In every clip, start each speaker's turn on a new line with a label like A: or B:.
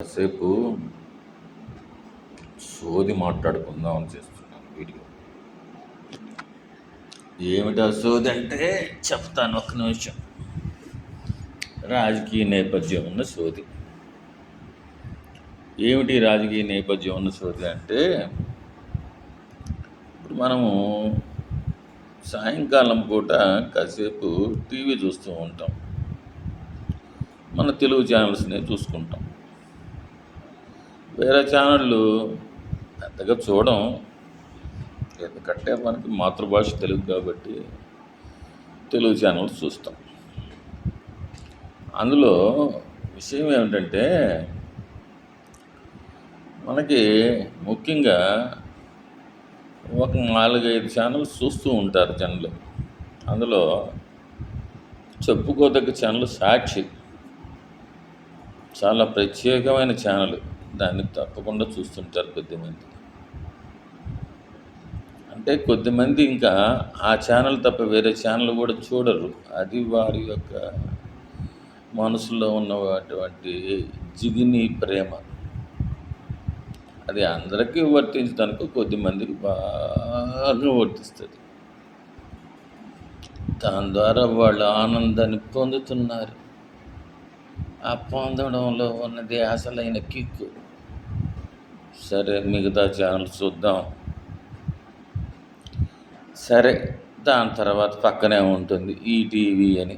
A: కాసేపు సోది మాట్లాడుకుందాం అని చేస్తున్నాను వీడియో. ఏమిటా సోది అంటే చెప్తాను, ఒక్క నిమిషం. రాజకీయ నేపథ్యం ఉన్న సోది. ఏమిటి రాజకీయ నేపథ్యం ఉన్న సోది అంటే, ఇప్పుడు మనము సాయంకాలం పూట కాసేపు టీవీ చూస్తూ ఉంటాం, మన తెలుగు ఛానల్స్ని చూసుకుంటాం. వేరే ఛానళ్ళు పెద్దగా చూడం, ఎందుకంటే మనకి మాతృభాష తెలుగు కాబట్టి తెలుగు ఛానల్స్ చూస్తాం. అందులో విషయం ఏమిటంటే, మనకి ముఖ్యంగా ఒక 4-5 ఛానల్స్ చూస్తూ ఉంటారు జనులు. అందులో చెప్పుకోదగ్గ ఛానల్ సాక్షి, చాలా ప్రత్యేకమైన ఛానల్. దాన్ని తప్పకుండా చూస్తుంటారు కొద్దిమంది. అంటే కొద్దిమంది ఇంకా ఆ ఛానల్ తప్ప వేరే ఛానల్ కూడా చూడరు. అది వారి యొక్క మనసులో ఉన్నటువంటి జిగిని ప్రేమ. అది అందరికీ వర్తించడానికి కొద్దిమందికి బాగా వర్తిస్తుంది. దాని ద్వారా వాళ్ళు ఆనందాన్ని పొందుతున్నారు. ఆ పొందడంలో ఉన్నది అసలైన కిక్కు. సరే, మిగతా ఛానల్స్ చూద్దాం. సరే, దాని తర్వాత పక్కనే ఉంటుంది ఈటీవీ అని.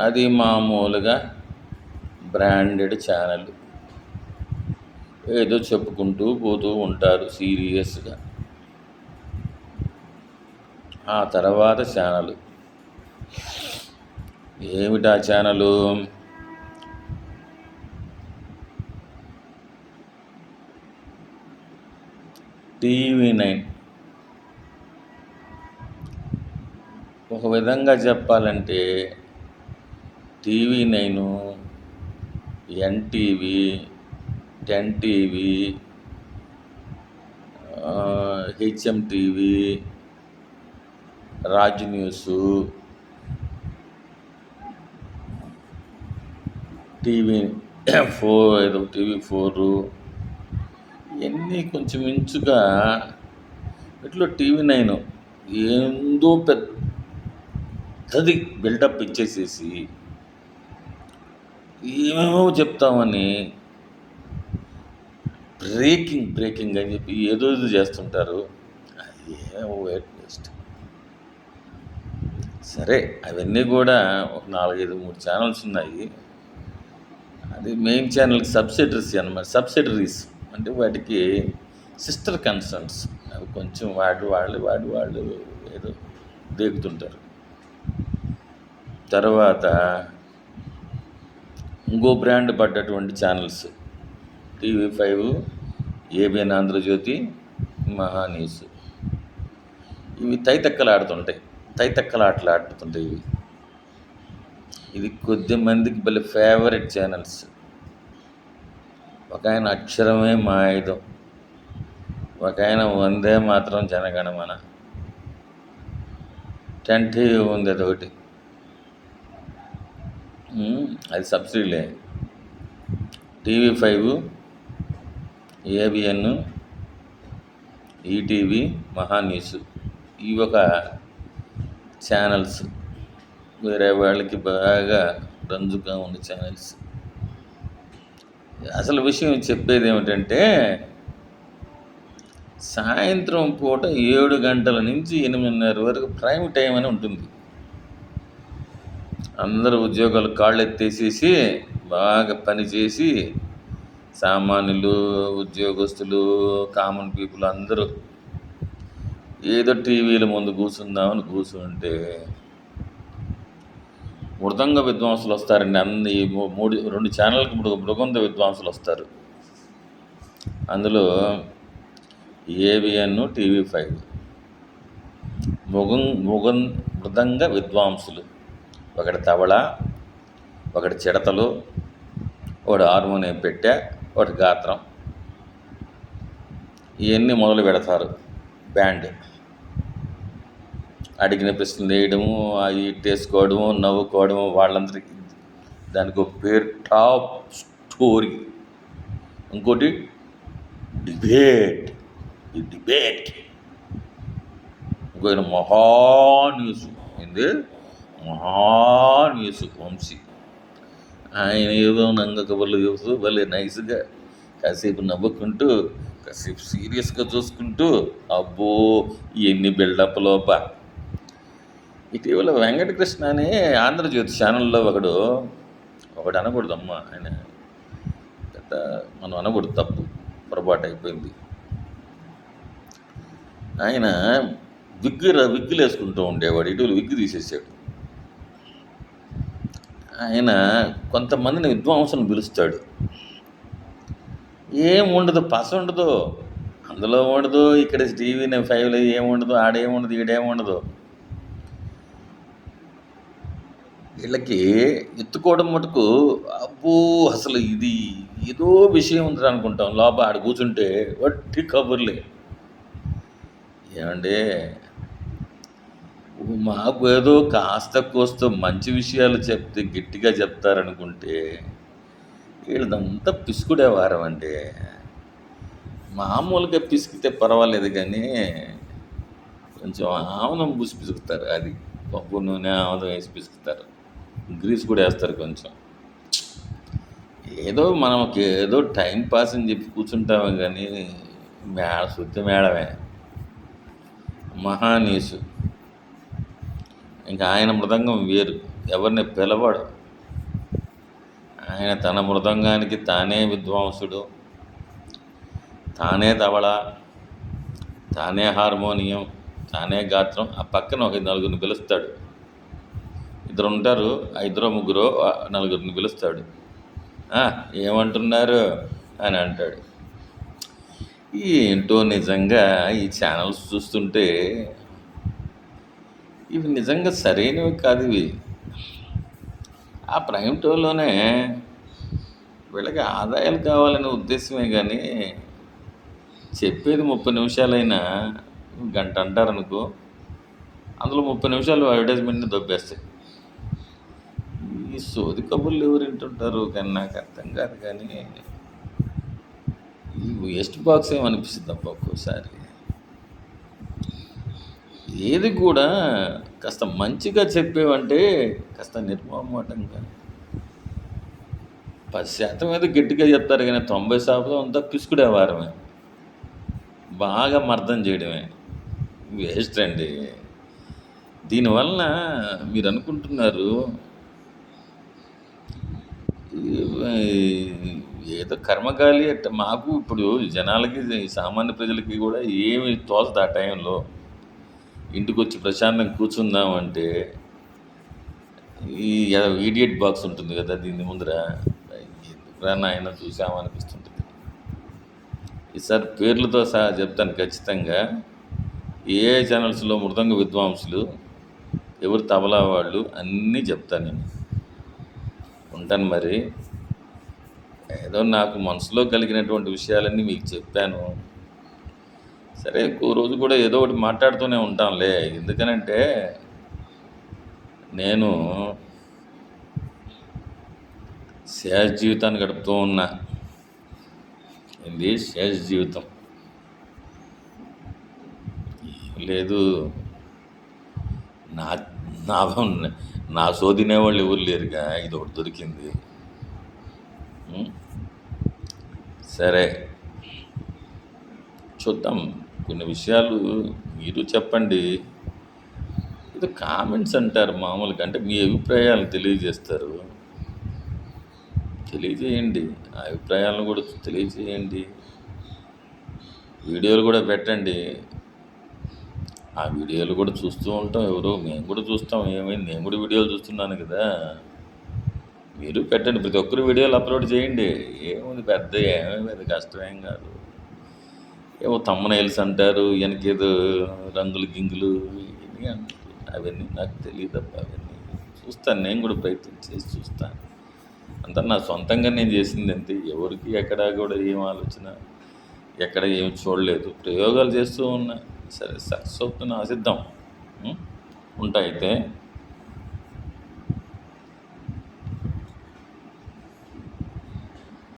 A: అది మామూలుగా బ్రాండెడ్ ఛానల్. ఏదో చెప్పుకుంటూ పోతూ ఉంటారు సీరియస్గా. ఆ తర్వాత ఛానల్ ఏమిటా ఛానలు? TV9. ఒక విధంగా చెప్పాలంటే TV9, NTV, 10TV, HMTV, Raj news, TV4 ఇవన్నీ కొంచెం ఇంచుగా ఇట్లా TV9 ఏందో పెద్దది బిల్డప్ ఇచ్చేసేసి ఏమేమో చెప్తామని బ్రేకింగ్ అని చెప్పి ఏదో చేస్తుంటారు. అది వేస్ట్. సరే, అవన్నీ కూడా ఒక 4-5-3 ఛానల్స్ ఉన్నాయి. అది మెయిన్ ఛానల్కి సబ్సిడరీస్ అన్నమాట. సబ్సిడరీస్ అంటే వాటికి సిస్టర్ కన్సర్న్స్. అవి కొంచెం వాళ్ళు ఏదో దేగుతుంటారు. తర్వాత ఇంకో బ్రాండ్ పడ్డటువంటి ఛానల్స్ TV5, ABN ఆంధ్రజ్యోతి, మహా న్యూస్. ఇవి తైతక్కలాడుతుంటాయి. ఇది కొద్ది మందికి భలే ఫేవరెట్ ఛానల్స్. ఒక ఆయన అక్షరమే మా ఆయుధం, ఒక ఆయన వందే మాత్రం జనగణమన, 10TV ఉంది, అదొకటి. అది సబ్సిడీలే. TV5, ABN, ఈటీవీ, మహా న్యూస్. ఇవి ఒక ఛానల్స్. వేరే వాళ్ళకి బాగా రంజుగా ఉన్న ఛానల్స్. అసలు విషయం చెప్పేది ఏమిటంటే, సాయంత్రం పూట 7 గంటల నుంచి 8:30 వరకు ప్రైమ్ టైం అని ఉంటుంది. అందరూ ఉద్యోగాలు కాళ్ళు ఎత్తేసేసి బాగా పనిచేసి, సామాన్యులు, ఉద్యోగస్తులు, కామన్ పీపుల్ అందరూ ఏదో టీవీల ముందు కూర్చుందామని కూర్చుంటే మృదంగ విద్వాంసులు వస్తారండి. అన్ని 2 ఛానళ్ళకి మృదంగ విద్వాంసులు వస్తారు. అందులో ABN, TV5 మృదంగ విద్వాంసులు. ఒకటి తబళ, ఒకటి చిడతలు, ఒకటి హార్మోనియం పెట్టె, ఒకటి గాత్రం. ఇవన్నీ మొదలు పెడతారు. బ్యాండ్ అడిగిన ప్రశ్నలు వేయడము, అవి ఇట్టేసుకోవడము, నవ్వుకోవడము, వాళ్ళందరికీ దానికి ఒక పేరు టాప్ స్టోరీ. ఇంకోటి డిబేట్. ఈ డిబేట్ ఇంకొక మహా న్యూస్. ఏంది? మహా న్యూస్ వంశీ. ఆయన ఏదో నంగ కబుర్లు చూస్తూ భలే నైస్గా కాసేపు నవ్వుకుంటూ కాసేపు సీరియస్గా చూసుకుంటూ అబ్బో ఎన్ని బిల్డప్ లోప. ఇటీవల వెంకటకృష్ణ అని ఆంధ్రజ్యోతి ఛానల్లో ఒకడు అనకూడదమ్మా, ఆయన పెద్ద మనం అనకూడదు, తప్పు, పొరపాటు అయిపోయింది. ఆయన విగ్గులు వేసుకుంటూ ఉండేవాడు, ఇటీవల విగ్గు తీసేసాడు. ఆయన కొంతమందిని విద్వాంసులను పిలుస్తాడు. ఏం ఉండదు, పస ఉండదు, అందులో ఉండదు, ఇక్కడ టీవీ 5లో ఏముండదు, ఆడేముండదు, ఈడేముండదు. వీళ్ళకి ఎత్తుకోవడం మటుకు అబ్బో అసలు ఇది ఏదో విషయం ఉంది అనుకుంటాం, లోపల ఆడ కూర్చుంటే వట్టి కబుర్లే. ఏమంటే మాకు ఏదో కాస్త కోస్త మంచి విషయాలు చెప్తే గట్టిగా చెప్తారనుకుంటే వీళ్ళదంతా పిసుకుడే వారం అండి. మామూలుగా పిసికితే పర్వాలేదు కానీ కొంచెం ఆముదం పూసి పిసుకుతారు, అది పప్పు నూనె ఆముదం వేసి పిసుకుతారు, గ్రీస్ కూడా వేస్తారు కొంచెం. ఏదో మనకి ఏదో టైం పాస్ అని చెప్పి కూర్చుంటామే కానీ శుద్ధి మేడమే మహానీసు. ఇంకా ఆయన మృదంగం వేరు, ఎవరిని పిలవాడు. ఆయన తన మృదంగానికి తానే విద్వాంసుడు, తానే తబళ, తానే హార్మోనియం, తానే గాత్రం. ఆ పక్కన ఒక నలుగురిని పిలుస్తాడు, ఇద్దరు ఉంటారు, ఇద్దరు ముగ్గురు నలుగురిని పిలుస్తాడు. ఏమంటున్నారు అని అంటాడు. ఏంటో నిజంగా ఈ ఛానల్స్ చూస్తుంటే ఇవి నిజంగా సరైనవి కాదు. ఇవి ఆ ప్రైమ్ టైంలోనే వీళ్ళకి ఆదాయాలు కావాలనే ఉద్దేశమే కానీ చెప్పేది 30 నిమిషాలైనా గంట అంటారనుకో, అందులో 30 నిమిషాలు అడ్వర్టైజ్మెంట్ని దొబ్బేస్తాయి. ఈ సోది కబుర్లు ఎవరు వింటుంటారు కానీ నాకు అర్థం కాదు. కానీ ఈ వేస్ట్ బాక్స్ ఏమనిపిస్తుంది తప్ప ఒక్కోసారి. ఏది కూడా కాస్త మంచిగా చెప్పేవంటే కాస్త నిర్మమాటంగా 10% ఏదో గట్టిగా చెప్తారు కానీ 90% అంతా పిసుకుడే వారమే, బాగా మర్దం చేయడమే. వేస్ట్ అండి. దీనివలన మీరు అనుకుంటున్నారు ఏదో కర్మకాలి అంటే మాకు ఇప్పుడు జనాలకి సామాన్య ప్రజలకి కూడా ఏమి తోచదు. ఆ టైంలో ఇంటికి వచ్చి ప్రశాంతంగా కూర్చుందామంటే ఈ ఈడియట్ బాక్స్ ఉంటుంది కదా, దీని ముందర ఎప్పుడైనా ఆయన చూసామనిపిస్తుంటుంది. ఈసారి పేర్లతో సహా చెప్తాను ఖచ్చితంగా. ఏ ఛానల్స్లో మృదంగ విద్వాంసులు, ఎవరు తబలా వాళ్ళు, అన్నీ చెప్తాను నేను. ఉంటాను మరి. ఏదో నాకు మనసులో కలిగినటువంటి విషయాలన్నీ మీకు చెప్పాను. సరే, ఇంకో రోజు కూడా ఏదో ఒకటి మాట్లాడుతూనే ఉంటాంలే. ఎందుకనంటే నేను శేష జీవితాన్ని గడుపుతూ ఉన్నా. ఏంది శేష జీవితం లేదు. నా నా నా సోదినేవాళ్ళు ఎవరు లేరుగా, ఇది ఒకటి దొరికింది. సరే చూద్దాం. కొన్ని విషయాలు మీరు చెప్పండి. ఇది కామెంట్స్ అంటారు మామూలుగా, అంటే మీ అభిప్రాయాలను తెలియజేస్తారు. తెలియజేయండి, ఆ అభిప్రాయాలను కూడా తెలియజేయండి. వీడియోలు కూడా పెట్టండి, ఆ వీడియోలు కూడా చూస్తూ ఉంటాం. మేము కూడా చూస్తాం. ఏమైంది, నేను కూడా వీడియోలు చూస్తున్నాను కదా. మీరు పెట్టండి, ప్రతి ఒక్కరు వీడియోలు అప్లోడ్ చేయండి. ఏముంది పెద్ద కష్టమేం కాదు. ఏమో తమ్మనైల్స్ అంటారు, వెనకేదో రంగులు గింగులు ఇవన్నీ అంటారు. అవన్నీ నాకు తెలియదు తప్ప. అవన్నీ చూస్తాను, నేను కూడా ప్రయత్నం చేసి చూస్తాను. అంతా నా సొంతంగా నేను చేసింది అంతే. ఎవరికి ఎక్కడా కూడా ఏం ఆలోచన, ఎక్కడ ఏం చూడలేదు, ప్రయోగాలు చేస్తూ ఉన్నా. సరే, సక్సెస్ అవుతున్నా ఆశిద్దాం. ఉంటాయితే.